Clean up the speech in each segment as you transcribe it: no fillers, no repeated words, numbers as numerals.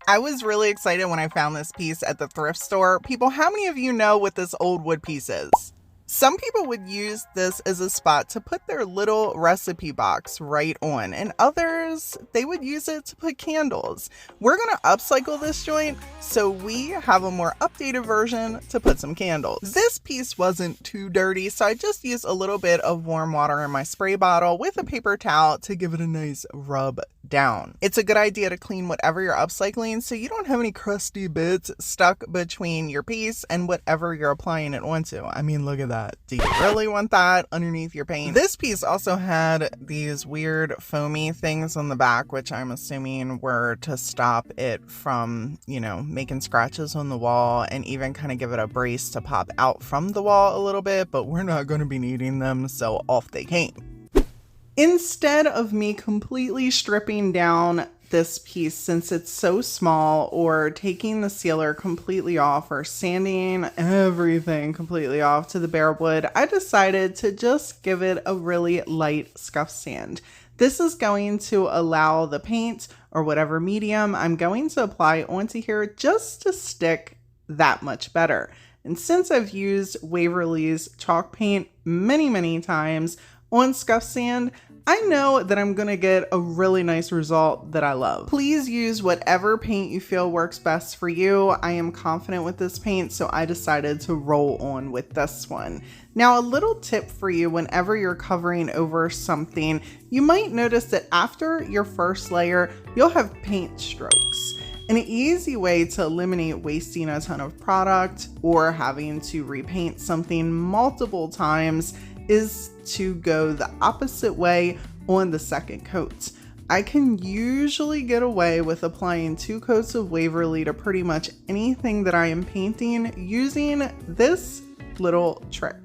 I was really excited when I found this piece at the thrift store. People, how many of you know what this old wood piece is? Some people would use this as a spot to put their little recipe box right on, and others, they would use it to put candles. We're gonna upcycle this joint so we have a more updated version to put some candles. This piece wasn't too dirty, so I just used a little bit of warm water in my spray bottle with a paper towel to give it a nice rub down. It's a good idea to clean whatever you're upcycling so you don't have any crusty bits stuck between your piece and whatever you're applying it onto. I mean, look at that. Do you really want that underneath your paint? This piece also had these weird foamy things on the back, which I'm assuming were to stop it from, you know, making scratches on the wall and even kind of give it a brace to pop out from the wall a little bit, but we're not going to be needing them, so off they came. Instead of me completely stripping down this piece since it's so small, or taking the sealer completely off, or sanding everything completely off to the bare wood, I decided to just give it a really light scuff sand. This is going to allow the paint or whatever medium I'm going to apply onto here just to stick that much better. And since I've used Waverly's chalk paint many times on scuff sand, I know that I'm gonna get a really nice result that I love. Please use whatever paint you feel works best for you. I am confident with this paint, so I decided to roll on with this one. Now, a little tip for you whenever you're covering over something, you might notice that after your first layer, you'll have paint strokes. An easy way to eliminate wasting a ton of product or having to repaint something multiple times is to go the opposite way on the second coat. I can usually get away with applying 2 coats of Waverly to pretty much anything that I am painting using this little trick.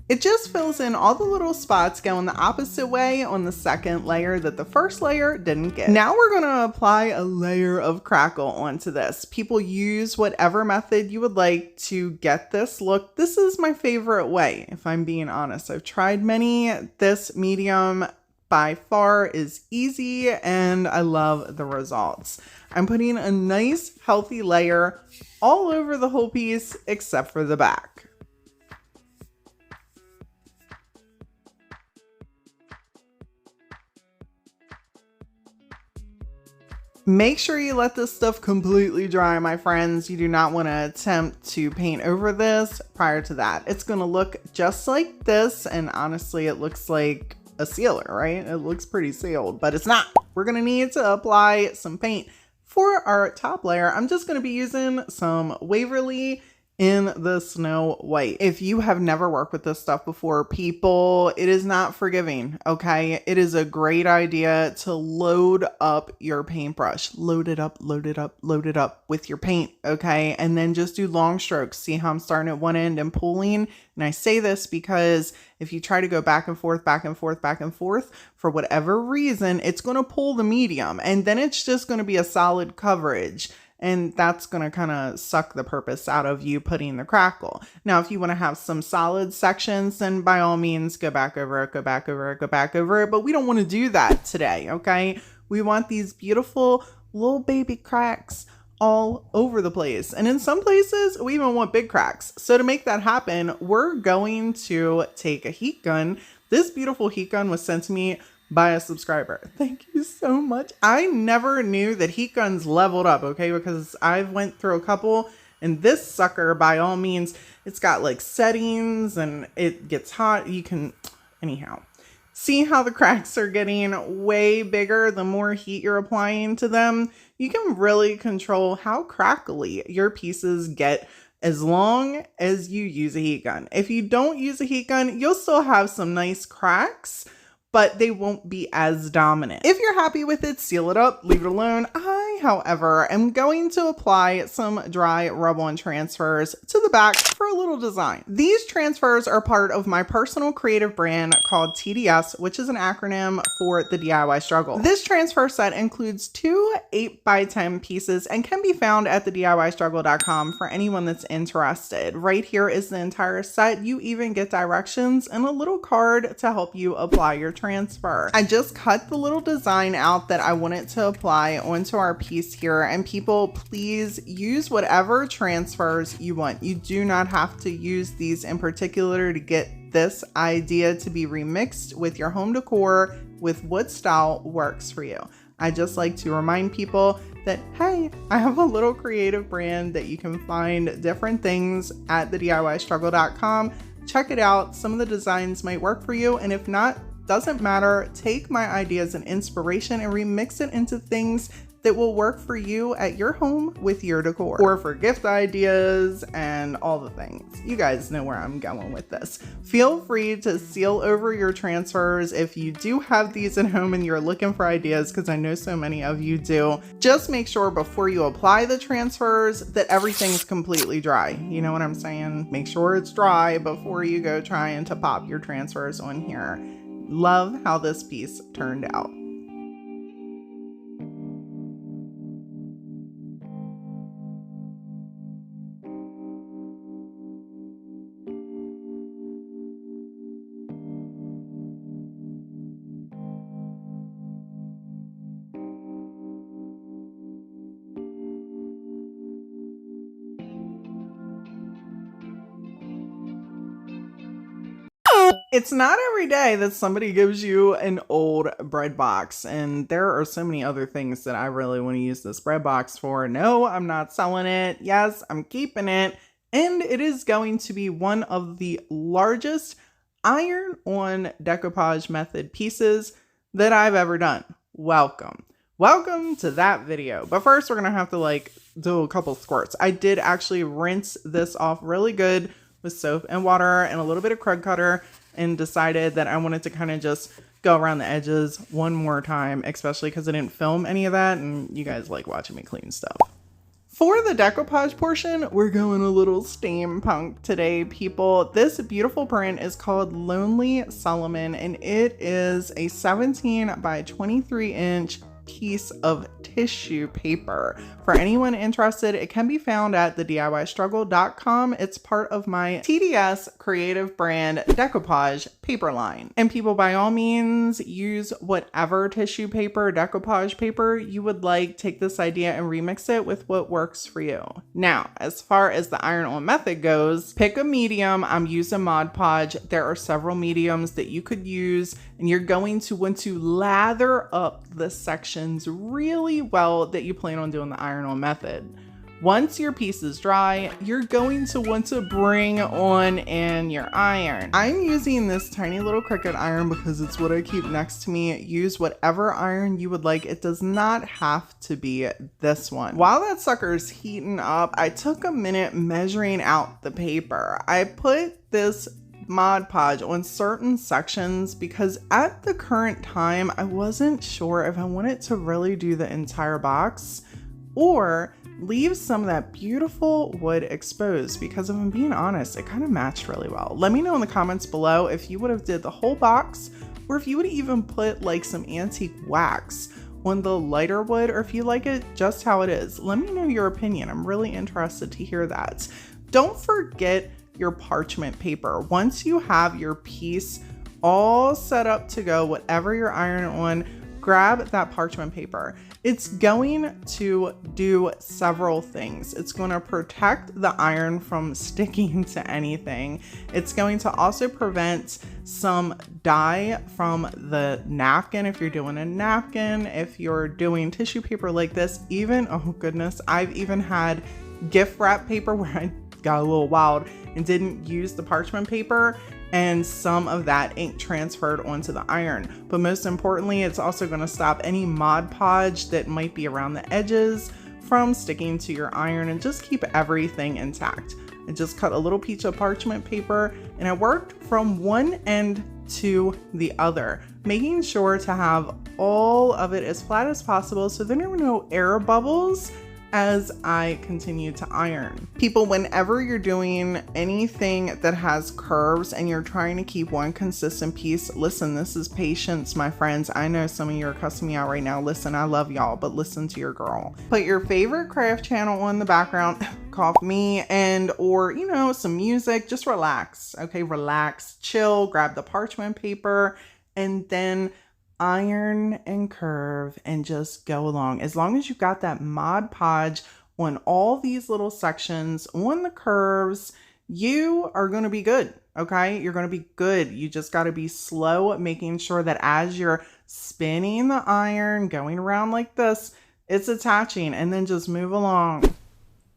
It just fills in all the little spots going the opposite way on the second layer that the first layer didn't get. Now we're going to apply a layer of crackle onto this. People use whatever method you would like to get this look. This is my favorite way, if I'm being honest. I've tried many. This medium by far is easy and I love the results. I'm putting a nice healthy layer all over the whole piece except for the back. Make sure you let this stuff completely dry, my friends. You do not want to attempt to paint over this prior to that. It's going to look just like this, and honestly, it looks like a sealer, right? It looks pretty sealed, but it's not. We're going to need to apply some paint. For our top layer, I'm just going to be using some Waverly in the Snow White. If you have never worked with this stuff before, people, it is not forgiving, okay? It is a great idea to load up your paintbrush. Load it up with your paint, okay? And then just do long strokes. See how I'm starting at one end and pulling? And I say this because if you try to go back and forth, for whatever reason, it's going to pull the medium, and then it's just going to be a solid coverage. And that's going to kind of suck the purpose out of you putting the crackle. Now, if you want to have some solid sections, then by all means, go back over it. But we don't want to do that today, okay? We want these beautiful little baby cracks all over the place. And in some places, we even want big cracks. So to make that happen, we're going to take a heat gun. This beautiful heat gun was sent to me by a subscriber. Thank you so much. I never knew that heat guns leveled up, okay? Because I've went through a couple, and this sucker, by all means, it's got like settings and it gets hot. You can, anyhow, see how the cracks are getting way bigger the more heat you're applying to them. You can really control how crackly your pieces get as long as you use a heat gun. If you don't use a heat gun, you'll still have some nice cracks, but they won't be as dominant. If you're happy with it, seal it up, leave it alone. I however, am going to apply some dry rub-on transfers to the back for a little design. These transfers are part of my personal creative brand called TDS, which is an acronym for the DIY struggle. This transfer set includes 2 8x10 pieces and can be found at the DIYstruggle.com for anyone that's interested. Right here is the entire set. You even get directions and a little card to help you apply your transfer. I just cut the little design out that I wanted to apply onto our piece here, and people, please use whatever transfers you want. You do not have to use these in particular to get this idea to be remixed with your home decor with what style works for you. I just like to remind people that, hey, I have a little creative brand that you can find different things at the DIYstruggle.com. Check it out. Some of the designs might work for you, and if not, doesn't matter. Take my ideas and inspiration and remix it into things that will work for you at your home with your decor, or for gift ideas and all the things. You guys know where I'm going with this. Feel free to seal over your transfers if you do have these at home and you're looking for ideas, because I know so many of you do. Just make sure before you apply the transfers that everything's completely dry. You know what I'm saying? Make sure it's dry before you go trying to pop your transfers on here. Love how this piece turned out. It's not every day that somebody gives you an old bread box, and there are so many other things that I really want to use this bread box for. No, I'm not selling it. Yes, I'm keeping it, and it is going to be one of the largest iron-on decoupage method pieces that I've ever done. Welcome to that video. But first, we're gonna have to do a couple squirts. I did actually rinse this off really good with soap and water and a little bit of Krug Kutter, and decided that I wanted to kind of just go around the edges one more time, especially because I didn't film any of that and you guys like watching me clean stuff. For the decoupage portion, we're going a little steampunk today, people. This beautiful print is called Lonely Solomon, and it is a 17 by 23 inch piece of tissue paper. For anyone interested, it can be found at the DIYstruggle.com. It's part of my TDS creative brand decoupage paper line. And people, by all means, use whatever tissue paper, decoupage paper you would like. Take this idea and remix it with what works for you. Now, as far as the iron-on method goes, pick a medium. I'm using Mod Podge. There are several mediums that you could use, and you're going to want to lather up the sections really well that you plan on doing the iron-on method. Once your piece is dry, you're going to want to bring on in your iron. I'm using this tiny little Cricut iron because it's what I keep next to me. Use whatever iron you would like. It does not have to be this one. While that sucker's heating up, I took a minute measuring out the paper. I put this Mod Podge on certain sections because at the current time, I wasn't sure if I wanted to really do the entire box or leave some of that beautiful wood exposed, because if I'm being honest, it kind of matched really well. Let me know in the comments below if you would have did the whole box, or if you would even put like some antique wax on the lighter wood, or if you like it just how it is. Let me know your opinion. I'm really interested to hear that. Don't forget your parchment paper. Once you have your piece all set up to go, whatever you're ironing on, grab that parchment paper. It's going to do several things. It's going to protect the iron from sticking to anything. It's going to also prevent some dye from the napkin if you're doing a napkin, if you're doing tissue paper like this. Even, oh goodness, I've even had gift wrap paper where I got a little wild and didn't use the parchment paper, and some of that ink transferred onto the iron. But most importantly, it's also going to stop any Mod Podge that might be around the edges from sticking to your iron, and just keep everything intact. I just cut a little piece of parchment paper and I worked from one end to the other, making sure to have all of it as flat as possible so there are no air bubbles as I continue to iron. People, whenever you're doing anything that has curves and you're trying to keep one consistent piece, listen, this is patience, my friends. I know some of you are cussing me out right now. Listen, I love y'all, but listen to your girl. Put your favorite craft channel on the background, cough me, and or, you know, some music, just relax, okay? Relax, chill, grab the parchment paper, and then iron and curve and just go along. As long as you've got that Mod Podge on all these little sections, on the curves, you are going to be good, okay? You're going to be good. You just got to be slow, making sure that as you're spinning the iron, going around like this, it's attaching, and then just move along.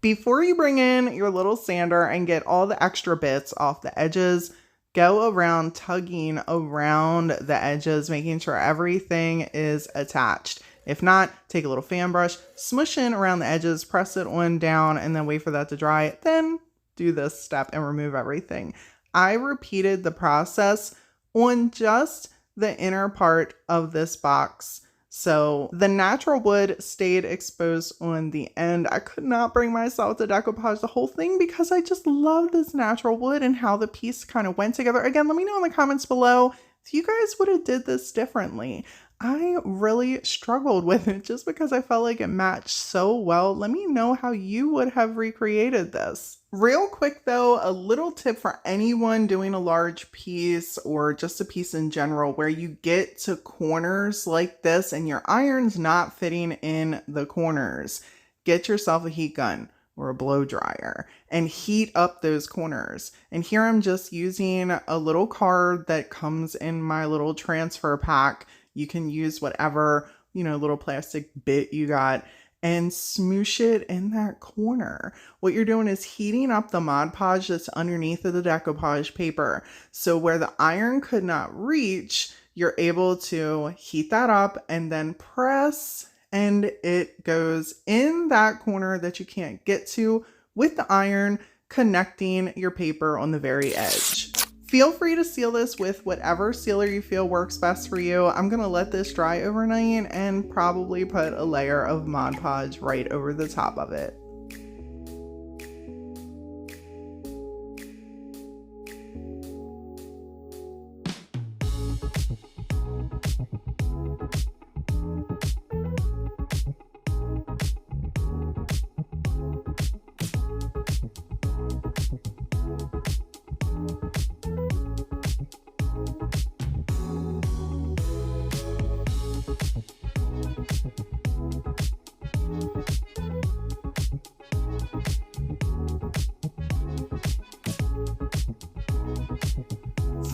Before you bring in your little sander and get all the extra bits off the edges, go around tugging around the edges, making sure everything is attached. If not, take a little fan brush, smush in around the edges, press it on down, and then wait for that to dry. Then do this step and remove everything. I repeated the process on just the inner part of this box. So the natural wood stayed exposed on the end. I could not bring myself to decoupage the whole thing because I just love this natural wood and how the piece kind of went together. Again, let me know in the comments below if you guys would have did this differently. I really struggled with it just because I felt like it matched so well. Let me know how you would have recreated this. Real quick though, a little tip for anyone doing a large piece or just a piece in general where you get to corners like this and your iron's not fitting in the corners. Get yourself a heat gun or a blow dryer and heat up those corners. And here I'm just using a little card that comes in my little transfer pack. You can use whatever, you know, little plastic bit you got and smoosh it in that corner. What you're doing is heating up the Mod Podge that's underneath of the decoupage paper. So where the iron could not reach, you're able to heat that up and then press, and it goes in that corner that you can't get to with the iron, connecting your paper on the very edge. Feel free to seal this with whatever sealer you feel works best for you. I'm gonna let this dry overnight and probably put a layer of Mod Podge right over the top of it.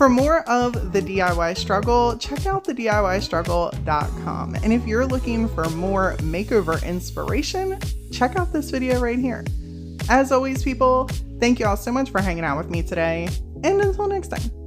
For more of the DIY struggle, check out the DIYstruggle.com. And if you're looking for more makeover inspiration, check out this video right here. As always, people, thank you all so much for hanging out with me today. And until next time.